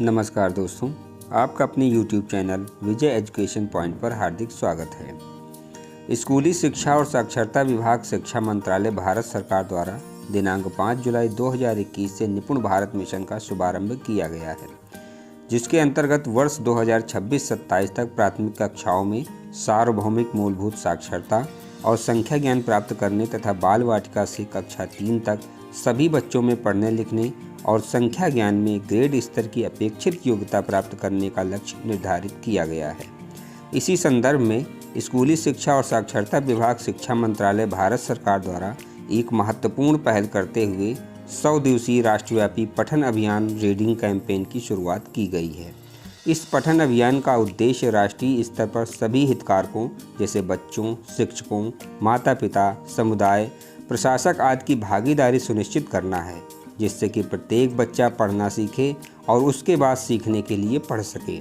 नमस्कार दोस्तों, आपका अपने YouTube चैनल विजय एजुकेशन पॉइंट पर हार्दिक स्वागत है। स्कूली शिक्षा और साक्षरता विभाग शिक्षा मंत्रालय भारत सरकार द्वारा दिनांक 5 जुलाई 2021 से निपुण भारत मिशन का शुभारंभ किया गया है, जिसके अंतर्गत वर्ष 2026-27 तक प्राथमिक कक्षाओं में सार्वभौमिक मूलभूत साक्षरता और संख्या ज्ञान प्राप्त करने तथा बाल वाटिका से कक्षा 3 तक सभी बच्चों में पढ़ने लिखने और संख्या ज्ञान में ग्रेड स्तर की अपेक्षित योग्यता प्राप्त करने का लक्ष्य निर्धारित किया गया है। इसी संदर्भ में स्कूली शिक्षा और साक्षरता विभाग शिक्षा मंत्रालय भारत सरकार द्वारा एक महत्वपूर्ण पहल करते हुए 100 दिवसीय राष्ट्रव्यापी पठन अभियान रीडिंग कैंपेन की शुरुआत की गई है। इस पठन अभियान का उद्देश्य राष्ट्रीय स्तर पर सभी हितधारकों जैसे बच्चों, शिक्षकों, माता पिता, समुदाय, प्रशासक आदि की भागीदारी सुनिश्चित करना है, जिससे कि प्रत्येक बच्चा पढ़ना सीखे और उसके बाद सीखने के लिए पढ़ सके।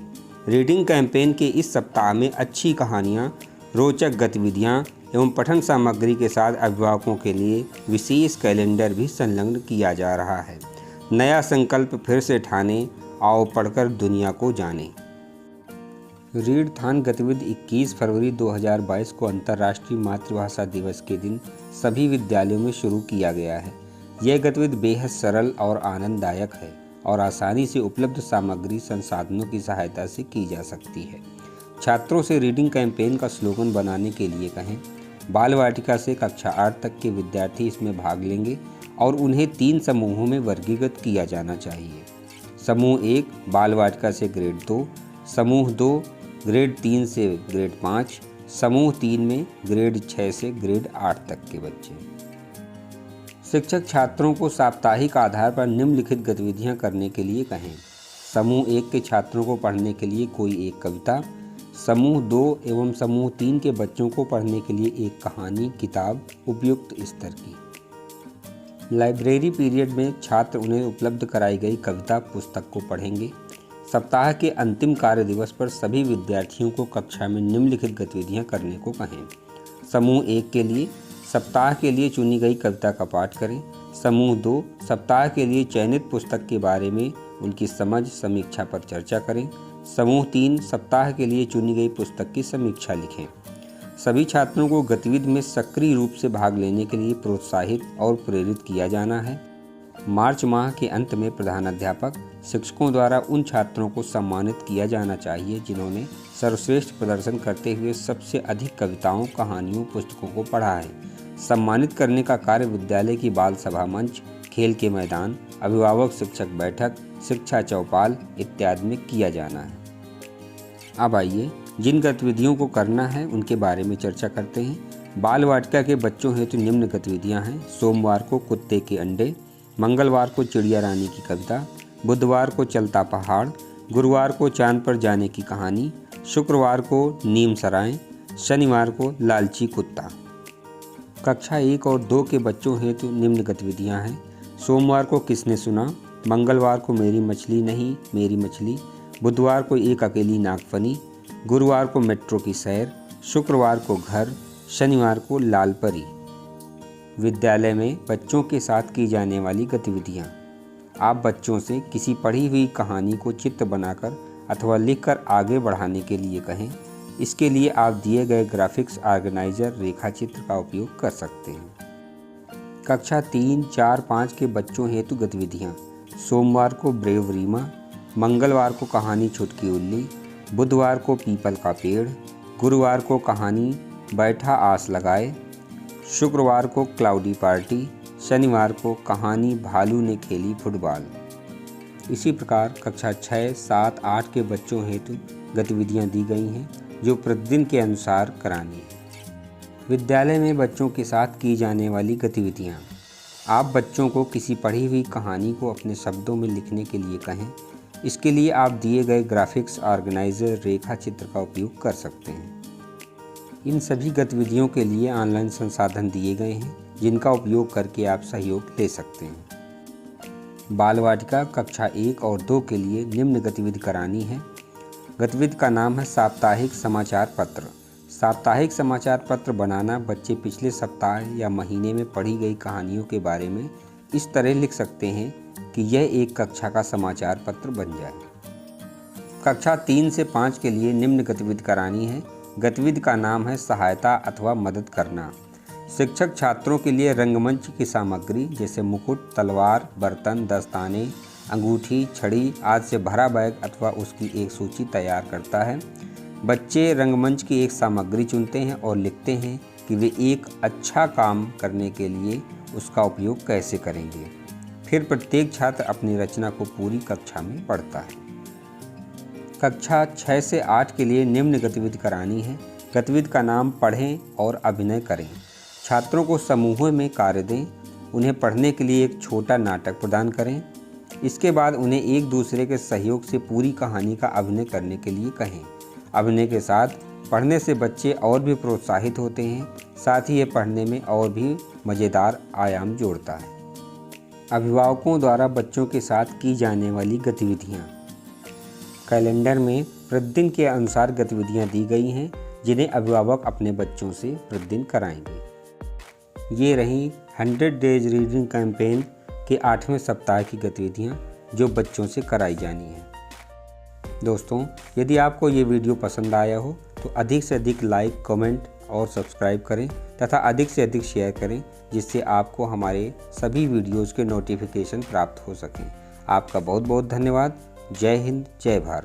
रीडिंग कैंपेन के इस सप्ताह में अच्छी कहानियाँ, रोचक गतिविधियाँ एवं पठन सामग्री के साथ अभिभावकों के लिए विशेष कैलेंडर भी संलग्न किया जा रहा है। नया संकल्प फिर से ठाने, आओ पढ़कर दुनिया को जाने। रीडथॉन गतिविधि 21 फरवरी 2022 को अंतर्राष्ट्रीय मातृभाषा दिवस के दिन सभी विद्यालयों में शुरू किया गया है। यह गतिविधि बेहद सरल और आनंददायक है और आसानी से उपलब्ध सामग्री संसाधनों की सहायता से की जा सकती है। छात्रों से रीडिंग कैंपेन का स्लोगन बनाने के लिए कहें। बाल वाटिका से कक्षा 8 तक के विद्यार्थी इसमें भाग लेंगे और उन्हें 3 समूहों में वर्गीकृत किया जाना चाहिए। समूह 1 बाल वाटिका से ग्रेड 2, समूह 2 ग्रेड 3 से ग्रेड 5, समूह 3 में ग्रेड 6 से ग्रेड 8 तक के बच्चे। शिक्षक छात्रों को साप्ताहिक आधार पर निम्नलिखित गतिविधियां करने के लिए कहें। समूह 1 के छात्रों को पढ़ने के लिए कोई एक कविता, समूह 2 एवं समूह 3 के बच्चों को पढ़ने के लिए एक कहानी किताब उपयुक्त स्तर की। लाइब्रेरी पीरियड में छात्र उन्हें उपलब्ध कराई गई कविता पुस्तक को पढ़ेंगे। सप्ताह के अंतिम कार्य दिवस पर सभी विद्यार्थियों को कक्षा में निम्नलिखित गतिविधियां करने को कहें। समूह 1 के लिए सप्ताह के लिए चुनी गई कविता का पाठ करें। समूह 2 सप्ताह के लिए चयनित पुस्तक के बारे में उनकी समझ समीक्षा पर चर्चा करें। समूह 3 सप्ताह के लिए चुनी गई पुस्तक की समीक्षा लिखें। सभी छात्रों को गतिविधि में सक्रिय रूप से भाग लेने के लिए प्रोत्साहित और प्रेरित किया जाना है। मार्च माह के अंत में प्रधानाध्यापक शिक्षकों द्वारा उन छात्रों को सम्मानित किया जाना चाहिए जिन्होंने सर्वश्रेष्ठ प्रदर्शन करते हुए सबसे अधिक कविताओं, कहानियों, पुस्तकों को पढ़ा है। सम्मानित करने का कार्य विद्यालय की बाल सभा मंच, खेल के मैदान, अभिभावक शिक्षक बैठक, शिक्षा चौपाल इत्यादि में किया जाना है। अब आइए जिन गतिविधियों को करना है उनके बारे में चर्चा करते हैं। बाल वाटिका के बच्चों हेतु निम्न गतिविधियां हैं। सोमवार को कुत्ते के अंडे, मंगलवार को चिड़िया रानी की कविता, बुधवार को चलता पहाड़, गुरुवार को चांद पर जाने की कहानी, शुक्रवार को नीम सराय, शनिवार को लालची कुत्ता। कक्षा 1 और 2 के बच्चों हेतु निम्न गतिविधियां हैं। सोमवार को किसने सुना, मंगलवार को मेरी मछली नहीं मेरी मछली, बुधवार को एक अकेली नागफनी, गुरुवार को मेट्रो की सैर, शुक्रवार को घर, शनिवार को लाल परी। विद्यालय में बच्चों के साथ की जाने वाली गतिविधियां। आप बच्चों से किसी पढ़ी हुई कहानी को चित्र बनाकर अथवा लिखकर आगे बढ़ाने के लिए कहें। इसके लिए आप दिए गए ग्राफिक्स ऑर्गेनाइजर रेखा चित्र का उपयोग कर सकते हैं। कक्षा 3, 4, 5 के बच्चों हेतु गतिविधियां। सोमवार को ब्रेव रीमा, मंगलवार को कहानी छुटकी उल्ली, बुधवार को पीपल का पेड़, गुरुवार को कहानी बैठा आस लगाए, शुक्रवार को क्लाउडी पार्टी, शनिवार को कहानी भालू ने खेली फुटबॉल। इसी प्रकार कक्षा 6, 7, 8 के बच्चों हेतु गतिविधियां दी गई हैं जो प्रतिदिन के अनुसार करानी है। विद्यालय में बच्चों के साथ की जाने वाली गतिविधियां। आप बच्चों को किसी पढ़ी हुई कहानी को अपने शब्दों में लिखने के लिए कहें। इसके लिए आप दिए गए ग्राफिक्स ऑर्गेनाइजर रेखा चित्र का उपयोग कर सकते हैं। इन सभी गतिविधियों के लिए ऑनलाइन संसाधन दिए गए हैं जिनका उपयोग करके आप सहयोग ले सकते हैं। बाल वाटिका कक्षा 1 और 2 के लिए निम्न गतिविधि करानी है। गतिविधि का नाम है साप्ताहिक समाचार पत्र। साप्ताहिक समाचार पत्र बनाना बच्चे पिछले सप्ताह या महीने में पढ़ी गई कहानियों के बारे में इस तरह लिख सकते हैं कि यह एक कक्षा का समाचार पत्र बन जाए। कक्षा 3 से 5 के लिए निम्न गतिविधि करानी है। गतिविधि का नाम है सहायता अथवा मदद करना। शिक्षक छात्रों के लिए रंगमंच की सामग्री जैसे मुकुट, तलवार, बर्तन, दस्ताने, अंगूठी, छड़ी आदि से भरा बैग अथवा उसकी एक सूची तैयार करता है। बच्चे रंगमंच की एक सामग्री चुनते हैं और लिखते हैं कि वे एक अच्छा काम करने के लिए उसका उपयोग कैसे करेंगे। फिर प्रत्येक छात्र अपनी रचना को पूरी कक्षा में पढ़ता है। कक्षा 6 से 8 के लिए निम्न गतिविधि करानी है। गतिविधि का नाम पढ़ें और अभिनय करें। छात्रों को समूहों में कार्य दें। उन्हें पढ़ने के लिए एक छोटा नाटक प्रदान करें। इसके बाद उन्हें एक दूसरे के सहयोग से पूरी कहानी का अभिनय करने के लिए कहें। अभिनय के साथ पढ़ने से बच्चे और भी प्रोत्साहित होते हैं, साथ ही ये पढ़ने में और भी मज़ेदार आयाम जोड़ता है। अभिभावकों द्वारा बच्चों के साथ की जाने वाली गतिविधियाँ। कैलेंडर में प्रतिदिन के अनुसार गतिविधियाँ दी गई हैं, जिन्हें अभिभावक अपने बच्चों से प्रतिदिन कराएंगे। ये रहीं 100 डेज रीडिंग कैंपेन के 8वें सप्ताह की गतिविधियाँ जो बच्चों से कराई जानी हैं। दोस्तों, यदि आपको ये वीडियो पसंद आया हो तो अधिक से अधिक लाइक, कमेंट और सब्सक्राइब करें तथा अधिक से अधिक शेयर करें, जिससे आपको हमारे सभी वीडियोज़ के नोटिफिकेशन प्राप्त हो सकें। आपका बहुत बहुत धन्यवाद। जय हिंद, जय भारत।